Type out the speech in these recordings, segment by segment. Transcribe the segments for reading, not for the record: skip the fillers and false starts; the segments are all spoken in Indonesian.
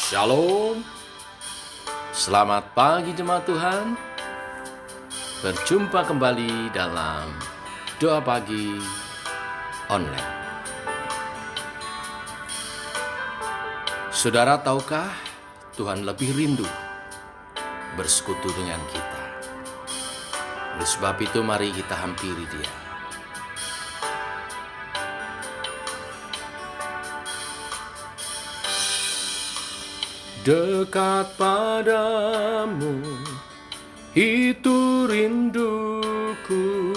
Shalom, selamat pagi jemaat Tuhan. Berjumpa kembali dalam doa pagi online. Saudara, tahukah Tuhan lebih rindu bersekutu dengan kita? Oleh sebab itu mari kita hampiri Dia. Dekat padamu, itu rinduku.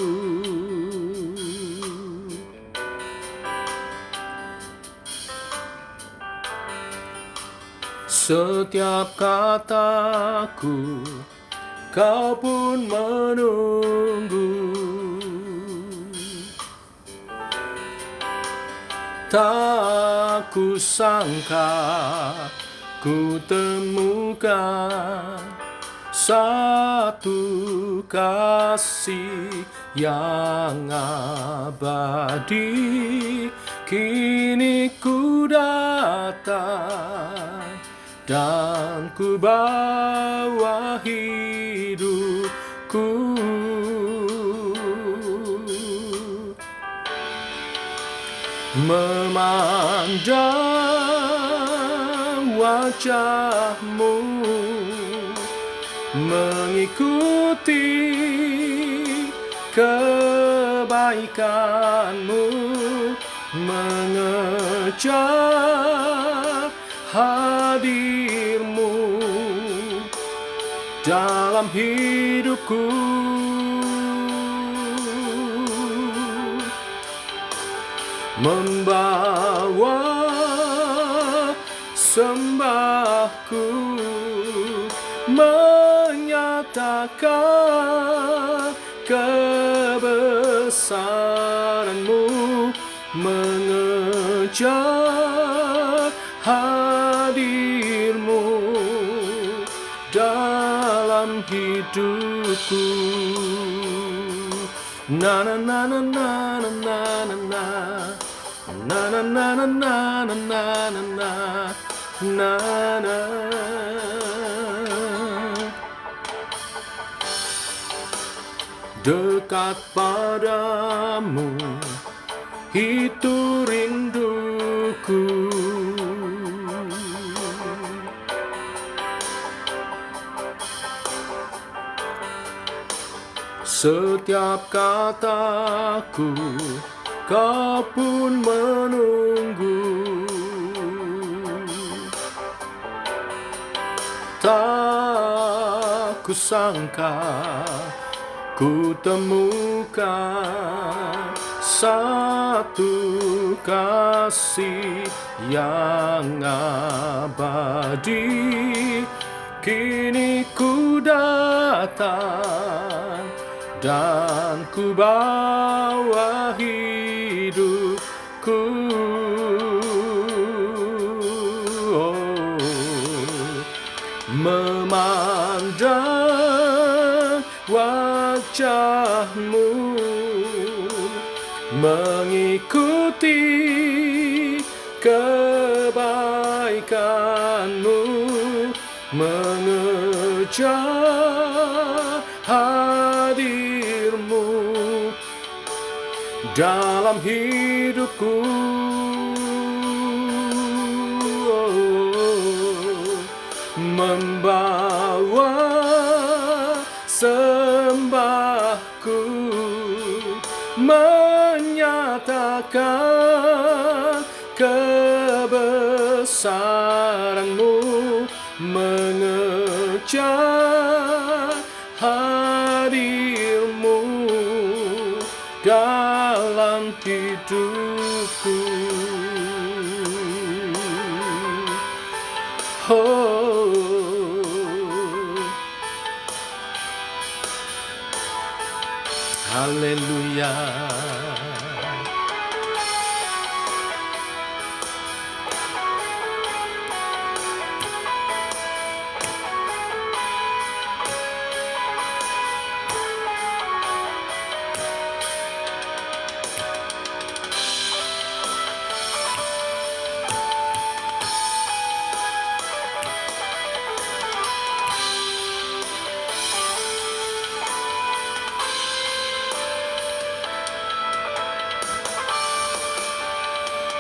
Setiap kataku, kau pun menunggu. Tak kusangka ku temukan satu kasih yang abadi. Kini ku datang dan ku bawa hidupku. Memandang wajahmu, mengikuti kebaikanmu, mengejar hadirmu dalam hidupku. Membawa sembahku, menyatakan kebesaranmu, mengejar hadirmu dalam hidupku. Na na na na na na na na na. Na na na na na na na na na na. Dekat padamu, itu rinduku. Setiap kataku, kau pun menunggu. Tak kusangka ku temukan satu kasih yang abadi. Kini ku datang dan ku bawa hidupku. Memandang wajahmu, mengikuti kebaikanmu, mengejar hadirmu dalam hidupku. Membawa sembahku, menyatakan kebesaranmu, mengejar hadirmu dalam hidupku. Oh, haleluya.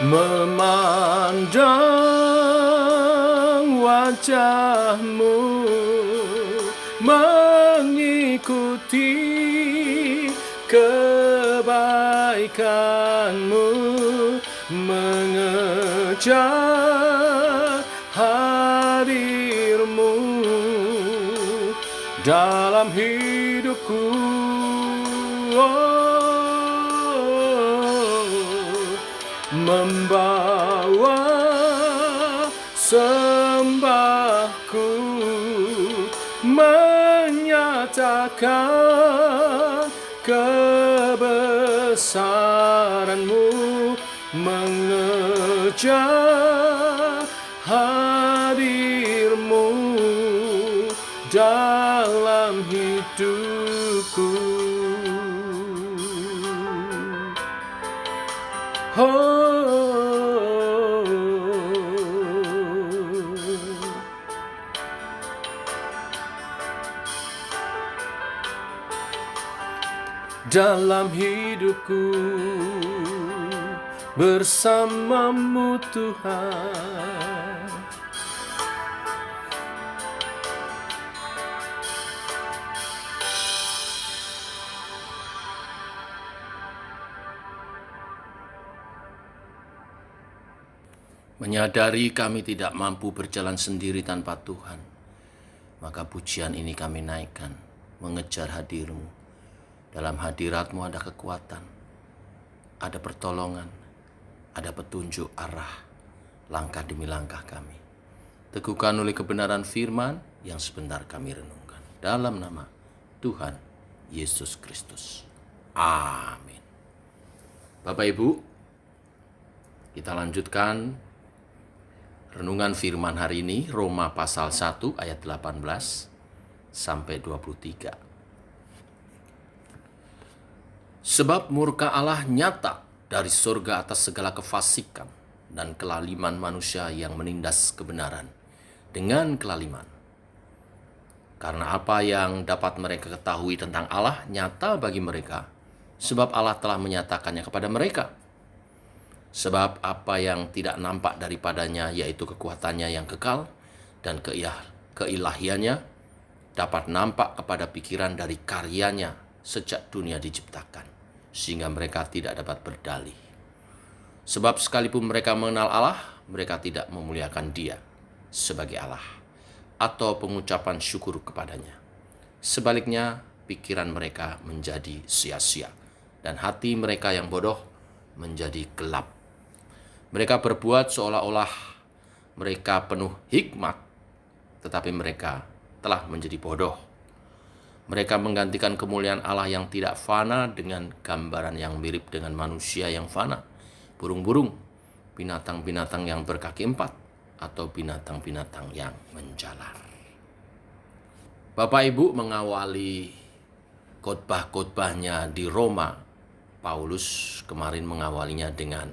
memandang wajah-Mu, mengikuti kebaikan-Mu, mengejar hadir-Mu dalam hidupku. Membawa sembahku, menyatakan kebesaran-Mu, mengejar hadir-Mu dalam hidupku. Dalam hidupku bersama-Mu Tuhan. Menyadari kami tidak mampu berjalan sendiri tanpa Tuhan, maka pujian ini kami naikkan, mengejar hadir-Mu. Dalam hadirat-Mu ada kekuatan, ada pertolongan, ada petunjuk arah, langkah demi langkah kami. Teguhkan oleh kebenaran firman yang sebentar kami renungkan. Dalam nama Tuhan Yesus Kristus. Amin. Bapak Ibu, kita lanjutkan renungan firman hari ini, Roma pasal 1 ayat 18 sampai 23. Sebab murka Allah nyata dari surga atas segala kefasikan dan kelaliman manusia yang menindas kebenaran dengan kelaliman. Karena apa yang dapat mereka ketahui tentang Allah nyata bagi mereka, sebab Allah telah menyatakannya kepada mereka. Sebab apa yang tidak nampak daripadanya, yaitu kekuatannya yang kekal dan keilahiannya, dapat nampak kepada pikiran dari karyanya sejak dunia diciptakan, sehingga mereka tidak dapat berdalih. Sebab sekalipun mereka mengenal Allah, mereka tidak memuliakan Dia sebagai Allah atau pengucapan syukur kepadanya. Sebaliknya, pikiran mereka menjadi sia-sia dan hati mereka yang bodoh menjadi gelap. Mereka berbuat seolah-olah mereka penuh hikmat, tetapi mereka telah menjadi bodoh. Mereka menggantikan kemuliaan Allah yang tidak fana dengan gambaran yang mirip dengan manusia yang fana, burung-burung, binatang-binatang yang berkaki empat, atau binatang-binatang yang menjalar. Bapak Ibu mengawali khotbah-khotbahnya di Roma, Paulus kemarin mengawalinya dengan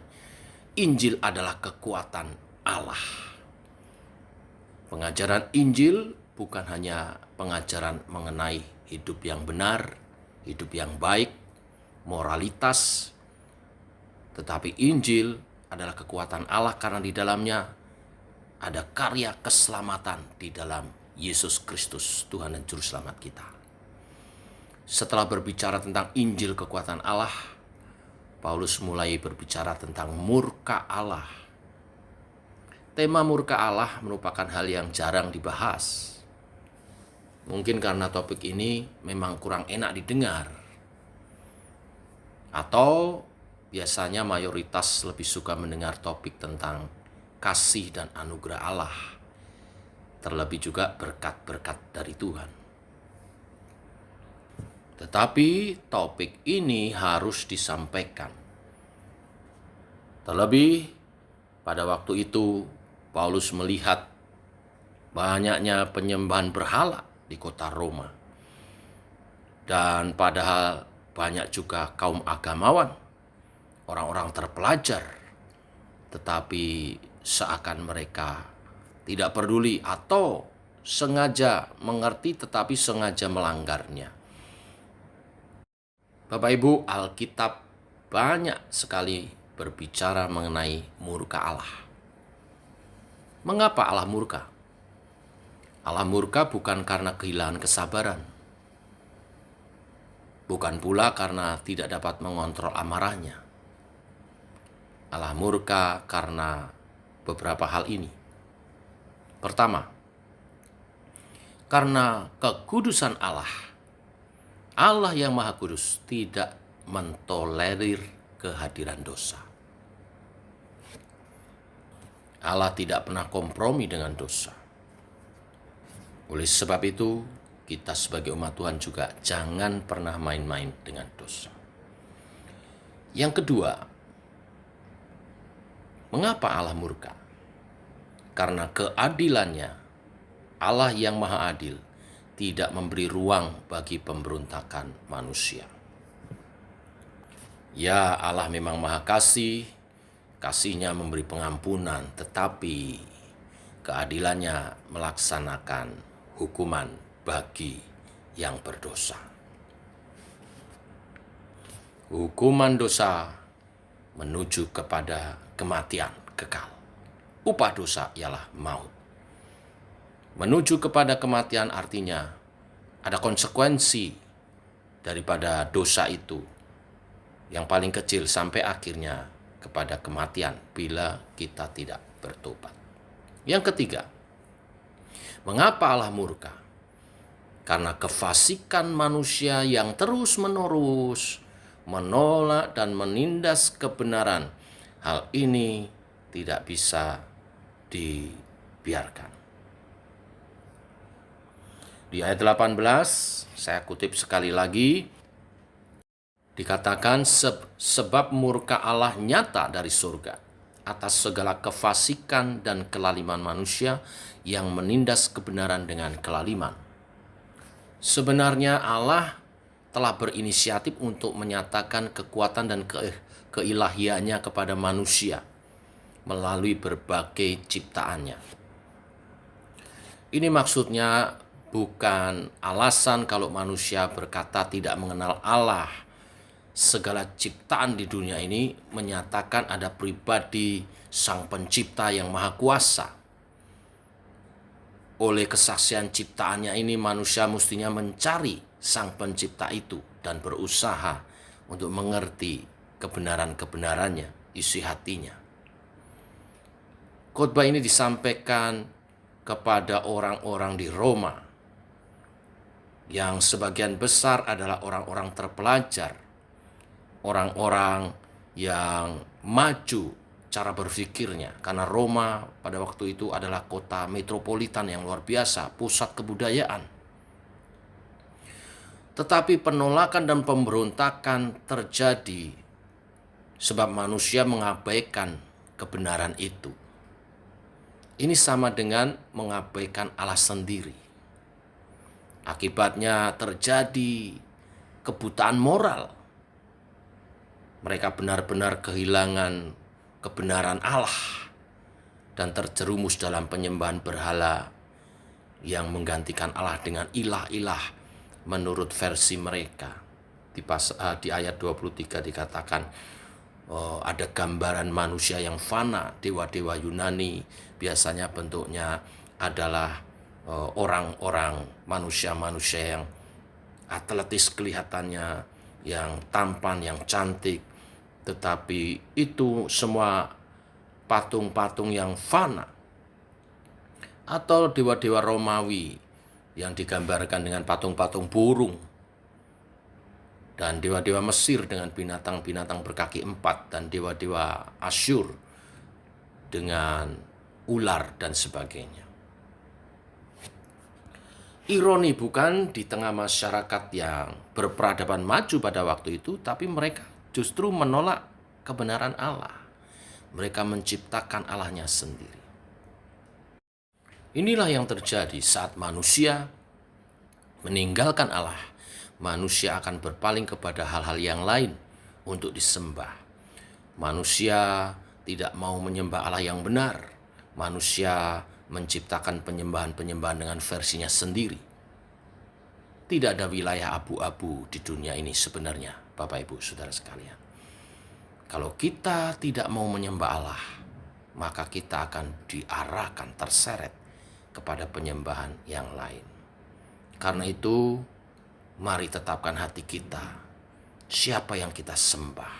Injil adalah kekuatan Allah. Pengajaran Injil bukan hanya pengajaran mengenai hidup yang benar, hidup yang baik, moralitas, tetapi Injil adalah kekuatan Allah karena di dalamnya ada karya keselamatan di dalam Yesus Kristus, Tuhan dan Juru Selamat kita. Setelah berbicara tentang Injil kekuatan Allah, Paulus mulai berbicara tentang murka Allah. Tema murka Allah merupakan hal yang jarang dibahas. Mungkin karena topik ini memang kurang enak didengar. Atau biasanya mayoritas lebih suka mendengar topik tentang kasih dan anugerah Allah. Terlebih juga berkat-berkat dari Tuhan. Tetapi topik ini harus disampaikan. Terlebih pada waktu itu Paulus melihat banyaknya penyembahan berhala di kota Roma. Dan padahal banyak juga kaum agamawan, orang-orang terpelajar, tetapi seakan mereka tidak peduli atau sengaja mengerti tetapi sengaja melanggarnya. Bapak Ibu, Alkitab banyak sekali berbicara mengenai murka Allah. Mengapa Allah murka? Allah murka bukan karena kehilangan kesabaran, bukan pula karena tidak dapat mengontrol amarahnya. Allah murka karena beberapa hal ini. Pertama, karena kekudusan Allah. Allah yang Maha Kudus tidak mentolerir kehadiran dosa. Allah tidak pernah kompromi dengan dosa. Oleh sebab itu, kita sebagai umat Tuhan juga jangan pernah main-main dengan dosa. Yang kedua, mengapa Allah murka? Karena keadilannya, Allah yang Maha Adil tidak memberi ruang bagi pemberontakan manusia. Ya, Allah memang Maha Kasih, kasih-Nya memberi pengampunan, tetapi keadilannya melaksanakan hukuman bagi yang berdosa. Hukuman dosa menuju kepada kematian kekal. Upah dosa ialah maut. Menuju kepada kematian artinya ada konsekuensi daripada dosa itu yang paling kecil sampai akhirnya kepada kematian bila kita tidak bertobat. Yang ketiga, mengapa Allah murka? Karena kefasikan manusia yang terus-menerus menolak dan menindas kebenaran. Hal ini tidak bisa dibiarkan. Di ayat 18, saya kutip sekali lagi, dikatakan sebab murka Allah nyata dari surga atas segala kefasikan dan kelaliman manusia yang menindas kebenaran dengan kelaliman. Sebenarnya Allah telah berinisiatif untuk menyatakan kekuatan dan keilahiannya kepada manusia melalui berbagai ciptaannya. Ini maksudnya bukan alasan kalau manusia berkata tidak mengenal Allah. Segala ciptaan di dunia ini menyatakan ada pribadi Sang Pencipta yang Maha Kuasa. Oleh kesaksian ciptaannya ini, manusia mestinya mencari Sang Pencipta itu dan berusaha untuk mengerti kebenaran-kebenarannya, isi hatinya. Khotbah ini disampaikan kepada orang-orang di Roma yang sebagian besar adalah orang-orang terpelajar, orang-orang yang maju cara berpikirnya, karena Roma pada waktu itu adalah kota metropolitan yang luar biasa, pusat kebudayaan. Tetapi penolakan dan pemberontakan terjadi sebab manusia mengabaikan kebenaran itu. Ini sama dengan mengabaikan Allah sendiri. Akibatnya terjadi kebutaan moral. Mereka benar-benar kehilangan kebenaran Allah dan terjerumus dalam penyembahan berhala yang menggantikan Allah dengan ilah-ilah menurut versi mereka. Di ayat 23 dikatakan ada gambaran manusia yang fana, dewa-dewa Yunani biasanya bentuknya adalah orang-orang manusia-manusia yang atletis kelihatannya, yang tampan, yang cantik, tetapi itu semua patung-patung yang fana. Atau dewa-dewa Romawi yang digambarkan dengan patung-patung burung, dan dewa-dewa Mesir dengan binatang-binatang berkaki 4, dan dewa-dewa Asyur dengan ular dan sebagainya. Ironi bukan, di tengah masyarakat yang berperadaban maju pada waktu itu, tapi mereka justru menolak kebenaran Allah. Mereka menciptakan Allahnya sendiri. Inilah yang terjadi saat manusia meninggalkan Allah. Manusia akan berpaling kepada hal-hal yang lain untuk disembah. Manusia tidak mau menyembah Allah yang benar. Manusia menciptakan penyembahan-penyembahan dengan versinya sendiri. Tidak ada wilayah abu-abu di dunia ini sebenarnya, Bapak Ibu Saudara sekalian. Kalau kita tidak mau menyembah Allah, maka kita akan diarahkan terseret kepada penyembahan yang lain. Karena itu, mari tetapkan hati kita, siapa yang kita sembah.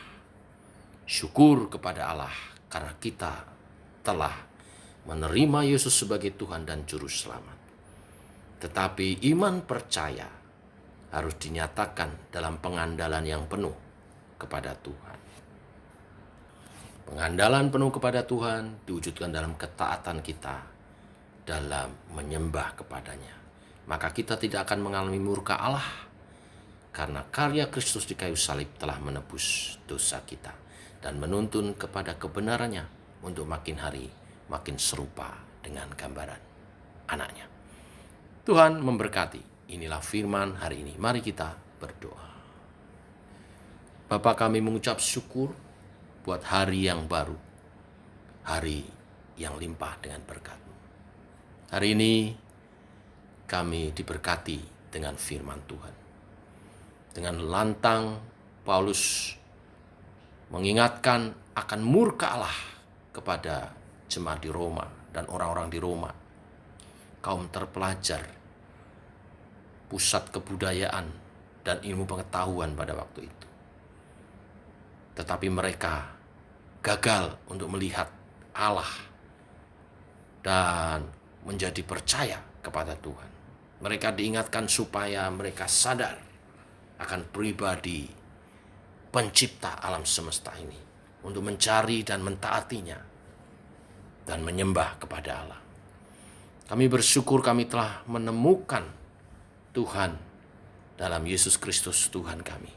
Syukur kepada Allah karena kita telah menerima Yesus sebagai Tuhan dan Juru Selamat. Tetapi iman percaya harus dinyatakan dalam pengandalan yang penuh kepada Tuhan. Pengandalan penuh kepada Tuhan diwujudkan dalam ketaatan kita dalam menyembah kepadanya. Maka kita tidak akan mengalami murka Allah karena karya Kristus di kayu salib telah menebus dosa kita dan menuntun kepada kebenarannya untuk makin hari makin serupa dengan gambaran anaknya. Tuhan memberkati. Inilah firman hari ini. Mari kita berdoa. Bapa, kami mengucap syukur buat hari yang baru, hari yang limpah dengan berkat-Mu. Hari ini kami diberkati dengan firman Tuhan. Dengan lantang Paulus mengingatkan akan murka Allah kepada jemaat di Roma dan orang-orang di Roma, kaum terpelajar, pusat kebudayaan dan ilmu pengetahuan pada waktu itu. Tetapi mereka gagal untuk melihat Allah dan menjadi percaya kepada Tuhan. Mereka diingatkan supaya mereka sadar akan pribadi pencipta alam semesta ini, untuk mencari dan mentaatinya dan menyembah kepada Allah. Kami bersyukur kami telah menemukan Tuhan dalam Yesus Kristus Tuhan kami.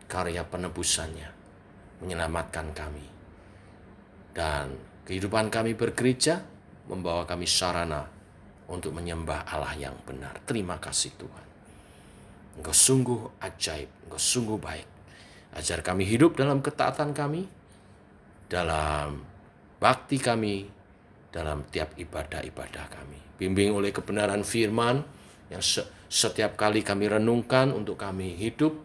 Karya penebusannya menyelamatkan kami. Dan kehidupan kami bergereja membawa kami sarana untuk menyembah Allah yang benar. Terima kasih Tuhan. Engkau sungguh ajaib, Engkau sungguh baik. Ajar kami hidup dalam ketaatan kami, dalam bakti kami, dalam tiap ibadah-ibadah kami. Bimbing oleh kebenaran firman yang setiap kali kami renungkan untuk kami hidup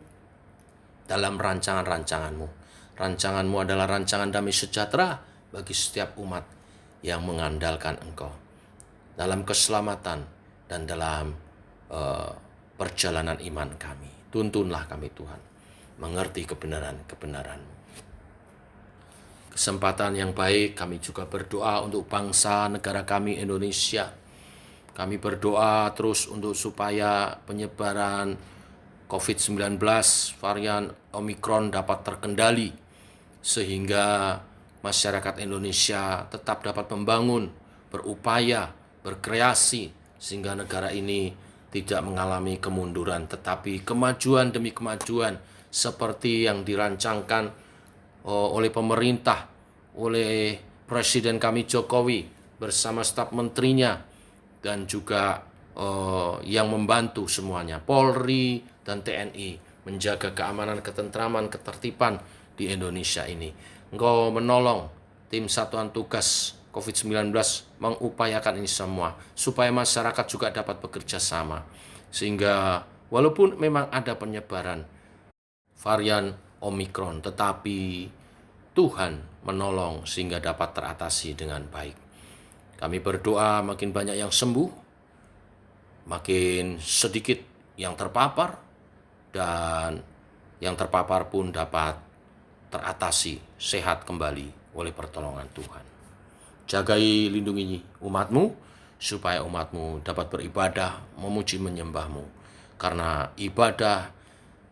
dalam rancangan-rancangan-Mu. Rancangan-Mu adalah rancangan damai sejahtera bagi setiap umat yang mengandalkan Engkau dalam keselamatan dan dalam perjalanan iman kami. Tuntunlah kami Tuhan, mengerti kebenaran-kebenaran-Mu. Kesempatan yang baik kami juga berdoa untuk bangsa negara kami Indonesia. Kami berdoa terus untuk supaya penyebaran COVID-19 varian Omikron dapat terkendali, sehingga masyarakat Indonesia tetap dapat membangun, berupaya, berkreasi, sehingga negara ini tidak mengalami kemunduran, tetapi kemajuan demi kemajuan seperti yang dirancangkan oleh pemerintah, oleh Presiden kami Jokowi bersama staf menterinya, dan juga yang membantu semuanya, Polri dan TNI, menjaga keamanan, ketentraman, ketertiban di Indonesia ini. Engkau menolong tim Satuan Tugas COVID-19 mengupayakan ini semua, supaya masyarakat juga dapat bekerja sama. Sehingga walaupun memang ada penyebaran varian Omikron, tetapi Tuhan menolong sehingga dapat teratasi dengan baik. Kami berdoa makin banyak yang sembuh, makin sedikit yang terpapar, dan yang terpapar pun dapat teratasi, sehat kembali oleh pertolongan Tuhan. Jagai, lindungi umat-Mu, supaya umat-Mu dapat beribadah, memuji, menyembah-Mu. Karena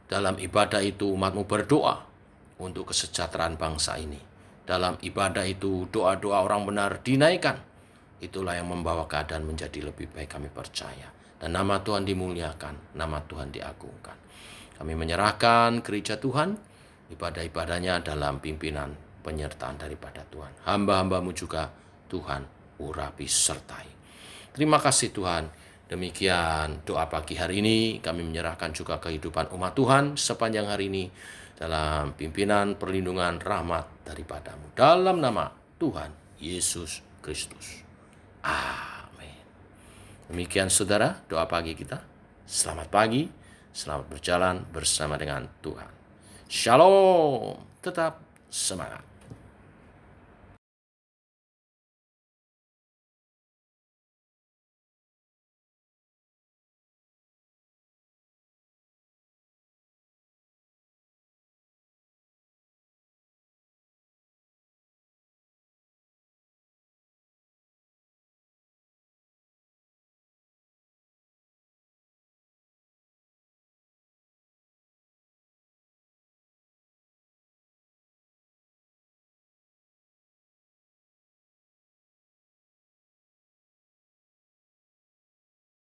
dalam ibadah itu umat-Mu berdoa untuk kesejahteraan bangsa ini. Dalam ibadah itu doa-doa orang benar dinaikkan. Itulah yang membawa keadaan menjadi lebih baik, kami percaya. Dan nama Tuhan dimuliakan, nama Tuhan diagungkan. Kami menyerahkan gereja Tuhan, ibadah-ibadahnya dalam pimpinan penyertaan daripada Tuhan. Hamba-hamba-Mu juga Tuhan urapi sertai. Terima kasih Tuhan. Demikian doa pagi hari ini. Kami menyerahkan juga kehidupan umat Tuhan sepanjang hari ini dalam pimpinan perlindungan rahmat daripada-Mu. Dalam nama Tuhan Yesus Kristus. Amin. Demikian saudara doa pagi kita. Selamat pagi, selamat berjalan bersama dengan Tuhan. Shalom. Tetap Semangat!